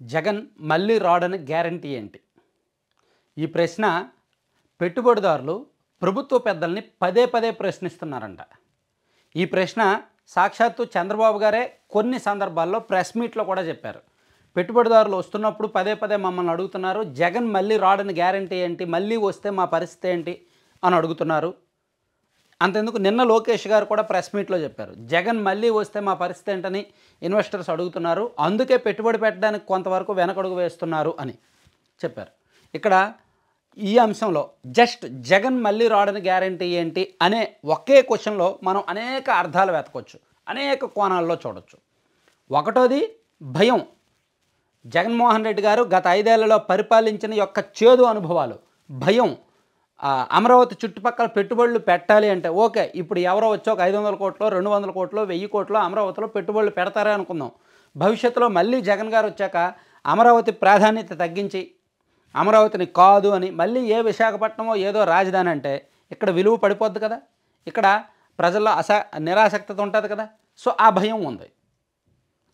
జగన్ మళ్ళీ రాడని గ్యారంటీ ఏంటి? ఈ ప్రశ్న పెట్టుబడిదారులు ప్రభుత్వ పెద్దల్ని పదే పదే ప్రశ్నిస్తున్నారంట. ఈ ప్రశ్న సాక్షాత్తు చంద్రబాబు గారే కొన్ని సందర్భాల్లో ప్రెస్ మీట్లో కూడా చెప్పారు. పెట్టుబడిదారులు వస్తున్నప్పుడు పదే పదే మమ్మల్ని అడుగుతున్నారు, జగన్ మళ్ళీ రాడని గ్యారంటీ ఏంటి, మళ్ళీ వస్తే మా పరిస్థితి ఏంటి అని అడుగుతున్నారు. అంతెందుకు నిన్న లోకేష్ గారు కూడా ప్రెస్ మీట్లో చెప్పారు, జగన్ మళ్ళీ వస్తే మా పరిస్థితి ఏంటని ఇన్వెస్టర్స్ అడుగుతున్నారు, అందుకే పెట్టుబడి పెట్టడానికి కొంతవరకు వెనకడుగు వేస్తున్నారు అని చెప్పారు. ఇక్కడ ఈ అంశంలో జస్ట్ జగన్ మళ్ళీ రాడని గ్యారంటీ ఏంటి అనే ఒకే క్వశ్చన్లో మనం అనేక అర్థాలు వెతకొచ్చు, అనేక కోణాల్లో చూడొచ్చు. ఒకటోది భయం. జగన్మోహన్ రెడ్డి గారు గత 5 ఏళ్లలో పరిపాలించిన యొక్క చేదు అనుభవాలు, భయం. అమరావతి చుట్టుపక్కల పెట్టుబడులు పెట్టాలి అంటే ఓకే, ఇప్పుడు ఎవరో వచ్చి ఒక 500 కోట్లో 200 కోట్లో 1000 కోట్లో అమరావతిలో పెట్టుబడులు పెడతారే అనుకుందాం. భవిష్యత్తులో మళ్ళీ జగన్ గారు వచ్చాక అమరావతి ప్రాధాన్యత తగ్గించి అమరావతిని కాదు అని మళ్ళీ ఏ విశాఖపట్నమో ఏదో రాజధాని అంటే ఇక్కడ విలువ పడిపోద్ది కదా, ఇక్కడ ప్రజల్లో నిరాసక్తత ఉంటుంది కదా. సో ఆ భయం ఉంది.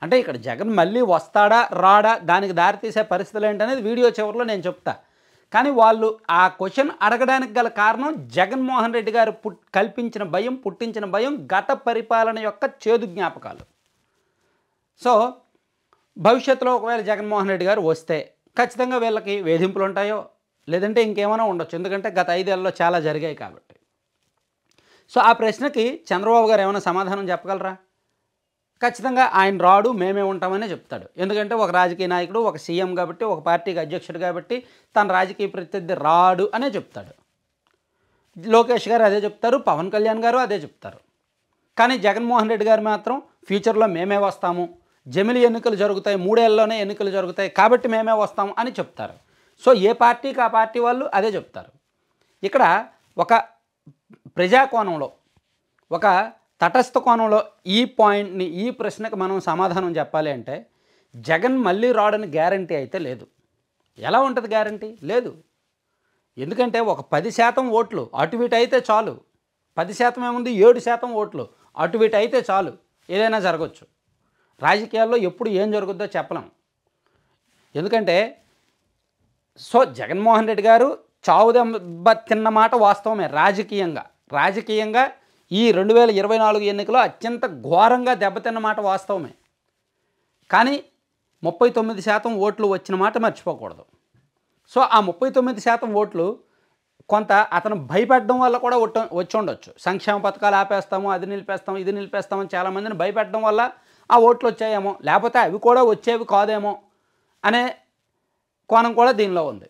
అంటే ఇక్కడ జగన్ మళ్ళీ వస్తాడా రాడా దానికి దారితీసే పరిస్థితులు ఏంటనేది వీడియో చివరిలో నేను చెప్తా. కానీ వాళ్ళు ఆ క్వశ్చన్ అడగడానికి గల కారణం జగన్మోహన్ రెడ్డి గారు కల్పించిన భయం, పుట్టించిన భయం, గత పరిపాలన యొక్క చేదు జ్ఞాపకాలు. సో భవిష్యత్తులో ఒకవేళ జగన్మోహన్ రెడ్డి గారు వస్తే ఖచ్చితంగా వీళ్ళకి వేధింపులు ఉంటాయో లేదంటే ఇంకేమైనా ఉండొచ్చు, ఎందుకంటే గత 5 ఏళ్లలో చాలా జరిగాయి కాబట్టి. సో ఆ ప్రశ్నకి చంద్రబాబు గారు ఏమైనా సమాధానం చెప్పగలరా? ఖచ్చితంగా ఆయన రాడు, మేమే ఉంటామనే చెప్తాడు. ఎందుకంటే ఒక రాజకీయ నాయకుడు, ఒక సీఎం కాబట్టి, ఒక పార్టీకి అధ్యక్షుడు కాబట్టి తన రాజకీయ ప్రత్యర్థి రాడు అనే చెప్తాడు. లోకేష్ గారు అదే చెప్తారు, పవన్ కళ్యాణ్ గారు అదే చెప్తారు. కానీ జగన్మోహన్ రెడ్డి గారు మాత్రం ఫ్యూచర్లో మేమే వస్తాము, జమిలి ఎన్నికలు జరుగుతాయి, 3 ఏళ్లలోనే ఎన్నికలు జరుగుతాయి కాబట్టి మేమే వస్తాము అని చెప్తారు. సో ఏ పార్టీకి ఆ పార్టీ వాళ్ళు అదే చెప్తారు. ఇక్కడ ఒక ప్రజాకోణంలో, ఒక తటస్థ కోణంలో ఈ పాయింట్ని, ఈ ప్రశ్నకు మనం సమాధానం చెప్పాలి అంటే జగన్ మళ్ళీ రాడని గ్యారంటీ అయితే లేదు. ఎలా ఉంటుంది గ్యారంటీ? లేదు. ఎందుకంటే ఒక 10% ఓట్లు అటు ఇటు అయితే చాలు. 10% ఏముంది, 7% ఓట్లు అటు ఇటు అయితే చాలు, ఏదైనా జరగవచ్చు. రాజకీయాల్లో ఎప్పుడు ఏం జరుగుద్దో చెప్పలేం. ఎందుకంటే సో జగన్మోహన్ రెడ్డి గారు చావు దెబ్బ తిన్న మాట వాస్తవమే. రాజకీయంగా ఈ 2024 ఎన్నికలో అత్యంత ఘోరంగా దెబ్బతిన్న మాట వాస్తవమే. కానీ 39% ఓట్లు వచ్చిన మాట మర్చిపోకూడదు. సో ఆ 39% ఓట్లు కొంత అతను భయపెట్టడం వల్ల కూడా వచ్చి ఉండొచ్చు. సంక్షేమ పథకాలు ఆపేస్తాము, అది నిలిపేస్తాము, ఇది నిలిపేస్తామని చాలామందిని భయపెట్టడం వల్ల ఆ ఓట్లు వచ్చాయేమో, లేకపోతే అవి కూడా వచ్చేవి కాదేమో అనే కోణం కూడా దీనిలో ఉంది.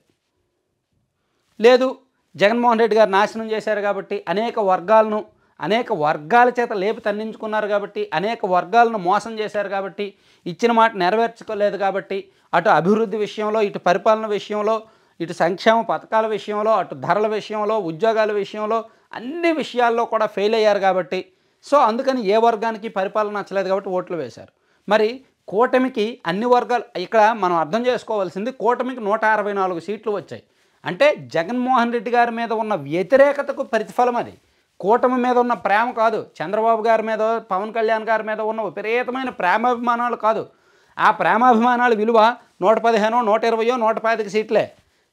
లేదు, జగన్మోహన్ రెడ్డి గారు నాశనం చేశారు కాబట్టి, అనేక వర్గాల చేత లేపి తన్నించుకున్నారు కాబట్టి, అనేక వర్గాలను మోసం చేశారు కాబట్టి, ఇచ్చిన మాట నెరవేర్చుకోలేదు కాబట్టి, అటు అభివృద్ధి విషయంలో, ఇటు పరిపాలన విషయంలో, ఇటు సంక్షేమ పథకాల విషయంలో, అటు ధరల విషయంలో, ఉద్యోగాల విషయంలో, అన్ని విషయాల్లో కూడా ఫెయిల్ అయ్యారు కాబట్టి, సో అందుకని ఏ వర్గానికి పరిపాలన నచ్చలేదు కాబట్టి ఓట్లు వేశారు. మరి కూటమికి అన్ని వర్గాలు, ఇక్కడ మనం అర్థం చేసుకోవాల్సింది, కూటమికి 164 సీట్లు వచ్చాయి అంటే జగన్మోహన్ రెడ్డి గారి మీద ఉన్న వ్యతిరేకతకు ప్రతిఫలం అది. కూటమి మీద ఉన్న ప్రేమ కాదు, చంద్రబాబు గారి మీద, పవన్ కళ్యాణ్ గారి మీద ఉన్న విపరీతమైన ప్రేమాభిమానాలు కాదు. ఆ ప్రేమాభిమానాల విలువ 115, 120, 125 సీట్లే.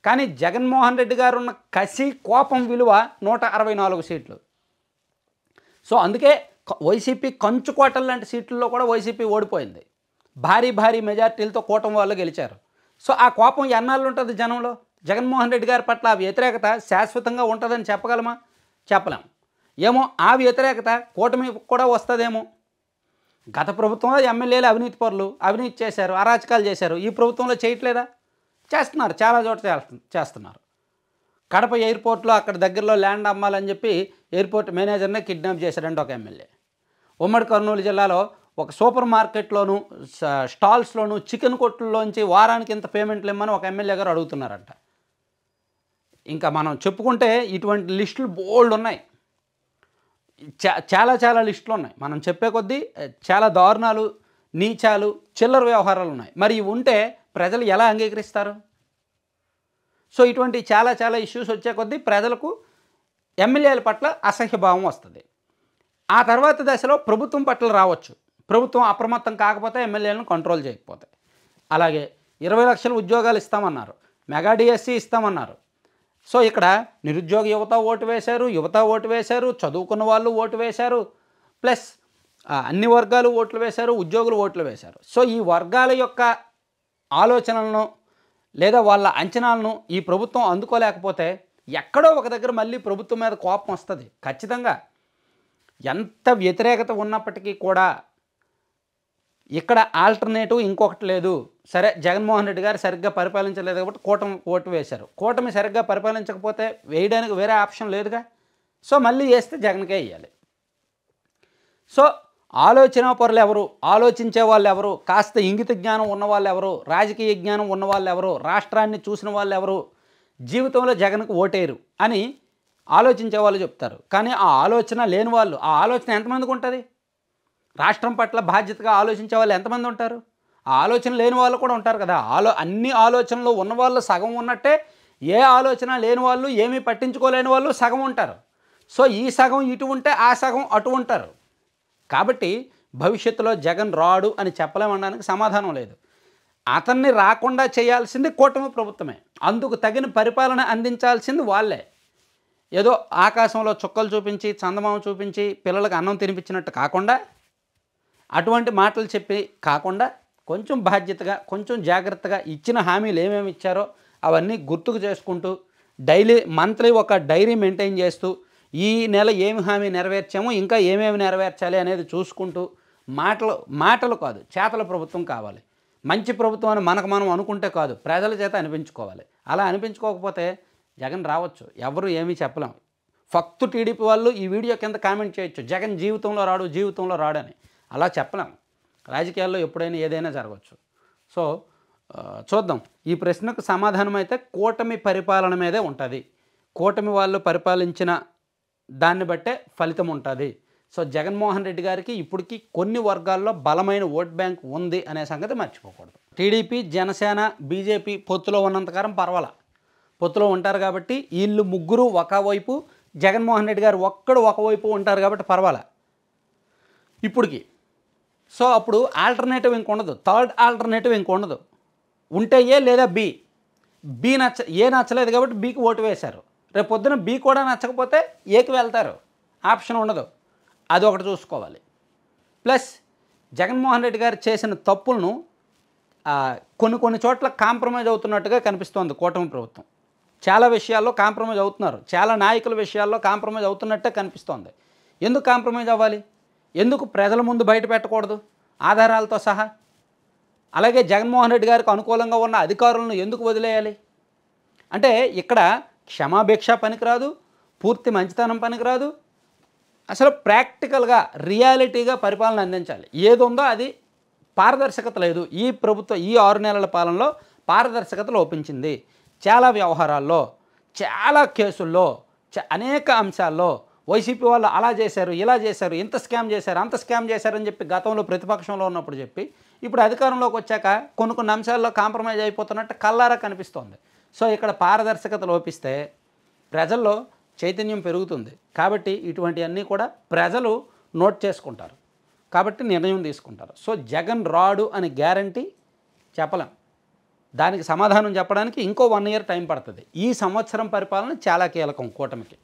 కానీ జగన్మోహన్ రెడ్డి గారు ఉన్న కసి, కోపం విలువ 164 సీట్లు. సో అందుకే వైసీపీ కంచుకోటలు లాంటి సీట్లలో కూడా వైసీపీ ఓడిపోయింది. భారీ మెజార్టీలతో కూటమి వాళ్ళు గెలిచారు. సో ఆ కోపం ఎన్నాళ్ళు ఉంటుంది జనంలో? జగన్మోహన్ రెడ్డి గారి పట్ల ఆ వ్యతిరేకత శాశ్వతంగా ఉంటుందని చెప్పగలమా? చెప్పలేం. ఏమో ఆ వ్యతిరేకత కూటమి కూడా వస్తుందేమో. గత ప్రభుత్వంలో ఎమ్మెల్యేలు అవినీతి పరులు, అవినీతి చేశారు, అరాచకాలు చేశారు. ఈ ప్రభుత్వంలో చేయట్లేదా? చేస్తున్నారు, చాలా చోట చేస్తున్నారు. కడప ఎయిర్పోర్ట్లో అక్కడ దగ్గరలో ల్యాండ్ అమ్మాలని చెప్పి ఎయిర్పోర్ట్ మేనేజర్నే కిడ్నాప్ చేశారంటే ఒక ఎమ్మెల్యే. ఉమ్మడి కర్నూలు జిల్లాలో ఒక సూపర్ మార్కెట్లోను, స్టాల్స్లోను, చికెన్ కొట్లలోంచి వారానికి ఇంత పేమెంట్లు ఇమ్మని ఒక ఎమ్మెల్యే గారు అడుగుతున్నారంట. ఇంకా మనం చెప్పుకుంటే ఇటువంటి లిస్టులు బోల్డ్ ఉన్నాయి, చాలా లిస్టులు ఉన్నాయి. మనం చెప్పే కొద్దీ చాలా దారుణాలు, నీచాలు, చిల్లర వ్యవహారాలు ఉన్నాయి. మరి ఇవి ఉంటే ప్రజలు ఎలా అంగీకరిస్తారు? సో ఇటువంటి చాలా ఇష్యూస్ వచ్చే కొద్దీ ప్రజలకు ఎమ్మెల్యేల పట్ల అసహ్యభావం వస్తుంది. ఆ తర్వాత దశలో ప్రభుత్వం పట్ల రావచ్చు. ప్రభుత్వం అప్రమత్తం కాకపోతే ఎమ్మెల్యేలను కంట్రోల్ చేయకపోతే. అలాగే 20 లక్షల ఉద్యోగాలు ఇస్తామన్నారు, మెగా డిఎస్సి ఇస్తామన్నారు. సో ఇక్కడ నిరుద్యోగ యువత ఓటు వేశారు, చదువుకున్న వాళ్ళు ఓటు వేశారు, ప్లస్ అన్ని వర్గాలు ఓట్లు వేశారు, ఉద్యోగులు ఓట్లు వేశారు. సో ఈ వర్గాల యొక్క ఆలోచనలను లేదా వాళ్ళ అంచనాలను ఈ ప్రభుత్వం అందుకోలేకపోతే ఎక్కడో ఒక దగ్గర మళ్ళీ ప్రభుత్వం మీద కోపం వస్తుంది ఖచ్చితంగా. ఎంత వ్యతిరేకత ఉన్నప్పటికీ కూడా ఇక్కడ ఆల్టర్నేటివ్ ఇంకొకటి లేదు. సరే, జగన్మోహన్ రెడ్డి గారు సరిగ్గా పరిపాలించలేదు కాబట్టి కూటమి ఓటు వేశారు. కూటమి సరిగ్గా పరిపాలించకపోతే వేయడానికి వేరే ఆప్షన్ లేదుగా. సో మళ్ళీ వేస్తే జగన్కే వేయాలి. సో ఆలోచనా పరులు ఎవరు, ఆలోచించే వాళ్ళు ఎవరు, కాస్త ఇంగిత జ్ఞానం ఉన్నవాళ్ళు ఎవరు, రాజకీయ జ్ఞానం ఉన్నవాళ్ళు ఎవరు, రాష్ట్రాన్ని చూసిన వాళ్ళు ఎవరు, జీవితంలో జగన్కు ఓటేరు అని ఆలోచించే వాళ్ళు చెప్తారు. కానీ ఆ ఆలోచన లేని వాళ్ళు, ఆ ఆలోచన ఎంతమందికి ఉంటుంది? రాష్ట్రం పట్ల బాధ్యతగా ఆలోచించే వాళ్ళు ఎంతమంది ఉంటారు? ఆ ఆలోచన లేని వాళ్ళు కూడా ఉంటారు కదా. అన్ని ఆలోచనలు ఉన్నవాళ్ళు సగం ఉన్నట్టే, ఏ ఆలోచన లేని వాళ్ళు, ఏమీ పట్టించుకోలేని వాళ్ళు సగం ఉంటారు. సో ఈ సగం ఇటు ఉంటే ఆ సగం అటు ఉంటారు. కాబట్టి భవిష్యత్తులో జగన్ రాడు అని చెప్పలేమనడానికి సమాధానం లేదు. అతన్ని రాకుండా చేయాల్సింది కూటమి ప్రభుత్వమే. అందుకు తగిన పరిపాలన అందించాల్సింది వాళ్ళే. ఏదో ఆకాశంలో చుక్కలు చూపించి, చందమామ చూపించి పిల్లలకు అన్నం తినిపించినట్టు కాకుండా, అటువంటి మాటలు చెప్పి కాకుండా, కొంచెం బాధ్యతగా, కొంచెం జాగ్రత్తగా ఇచ్చిన హామీలు ఏమేమి ఇచ్చారో అవన్నీ గుర్తుకు చేసుకుంటూ, మంత్లీ ఒక డైరీ మెయింటైన్ చేస్తూ, ఈ నెల ఏమి హామీ నెరవేర్చామో ఇంకా ఏమేమి నెరవేర్చాలి అనేది చూసుకుంటూ, మాటలు కాదు చేతల ప్రభుత్వం కావాలి. మంచి ప్రభుత్వం అని మనకు మనం అనుకుంటే కాదు, ప్రజల చేత అనిపించుకోవాలి. అలా అనిపించుకోకపోతే జగన్ రావచ్చు, ఎవరు ఏమీ చెప్పలేం. ఫక్తు టీడీపీ వాళ్ళు ఈ వీడియో కింద కామెంట్ చేయొచ్చు, జగన్ జీవితంలో రాడని. అలా చెప్పలేం. రాజకీయాల్లో ఎప్పుడైనా ఏదైనా జరగవచ్చు. సో చూద్దాం. ఈ ప్రశ్నకు సమాధానం అయితే కూటమి పరిపాలన మీదే ఉంటుంది. కూటమి వాళ్ళు పరిపాలించిన దాన్ని బట్టే ఫలితం ఉంటుంది. సో జగన్మోహన్ రెడ్డి గారికి ఇప్పటికీ కొన్ని వర్గాల్లో బలమైన ఓట్ బ్యాంక్ ఉంది అనే సంగతి మర్చిపోకూడదు. టీడీపీ, జనసేన, బీజేపీ పొత్తులో ఉన్నంతకాలం పర్వాలా, పొత్తులో ఉంటారు కాబట్టి వీళ్ళు ముగ్గురు ఒకవైపు, జగన్మోహన్ రెడ్డి గారు ఒక్కడు ఒకవైపు ఉంటారు కాబట్టి పర్వాలా ఇప్పటికి. సో అప్పుడు ఆల్టర్నేటివ్ ఇంకొండదు, థర్డ్ ఆల్టర్నేటివ్ ఇంకొండదు. ఉంటే ఏ లేదా బి. ఏ నచ్చలేదు కాబట్టి బీకి ఓటు వేశారు. రేపు పొద్దున బి కూడా నచ్చకపోతే ఏకి వెళ్తారు, ఆప్షన్ ఉండదు. అది ఒకటి చూసుకోవాలి. ప్లస్ జగన్మోహన్ రెడ్డి గారు చేసిన తప్పులను కొన్ని చోట్ల కాంప్రమైజ్ అవుతున్నట్టుగా కనిపిస్తోంది కూటమి ప్రభుత్వం. చాలా విషయాల్లో కాంప్రమైజ్ అవుతున్నారు, చాలా నాయకుల విషయాల్లో కాంప్రమైజ్ అవుతున్నట్టే కనిపిస్తోంది. ఎందుకు కాంప్రమైజ్ అవ్వాలి? ఎందుకు ప్రజల ముందు బయట పెట్టకూడదు ఆధారాలతో సహా? అలాగే జగన్మోహన్ రెడ్డి గారికి అనుకూలంగా ఉన్న అధికారులను ఎందుకు వదిలేయాలి? అంటే ఇక్కడ క్షమాభిక్ష పనికిరాదు, పూర్తి మంచితనం పనికిరాదు. అసలు ప్రాక్టికల్గా, రియాలిటీగా పరిపాలన అందించాలి. ఏది ఉందో అది పారదర్శకత లేదు. ఈ ప్రభుత్వం ఈ 6 నెలల పాలనలో పారదర్శకత లోపించింది. చాలా వ్యవహారాల్లో, చాలా కేసుల్లో, అనేక అంశాల్లో వైసీపీ వాళ్ళు అలా చేశారు, ఇలా చేశారు, ఇంత స్కామ్ చేశారు, అంత స్కామ్ చేశారని చెప్పి గతంలో ప్రతిపక్షంలో ఉన్నప్పుడు చెప్పి, ఇప్పుడు అధికారంలోకి వచ్చాక కొన్ని అంశాల్లో కాంప్రమైజ్ అయిపోతున్నట్టు కల్లారా కనిపిస్తోంది. సో ఇక్కడ పారదర్శకత లోపిస్తే ప్రజల్లో చైతన్యం పెరుగుతుంది. కాబట్టి ఇటువంటివన్నీ కూడా ప్రజలు నోట్ చేసుకుంటారు, కాబట్టి నిర్ణయం తీసుకుంటారు. సో జగన్ రాడు అని గ్యారంటీ చెప్పలేం. దానికి సమాధానం చెప్పడానికి ఇంకో 1 ఇయర్ టైం పడుతుంది. ఈ సంవత్సరం పరిపాలన చాలా కీలకం కూటమికి.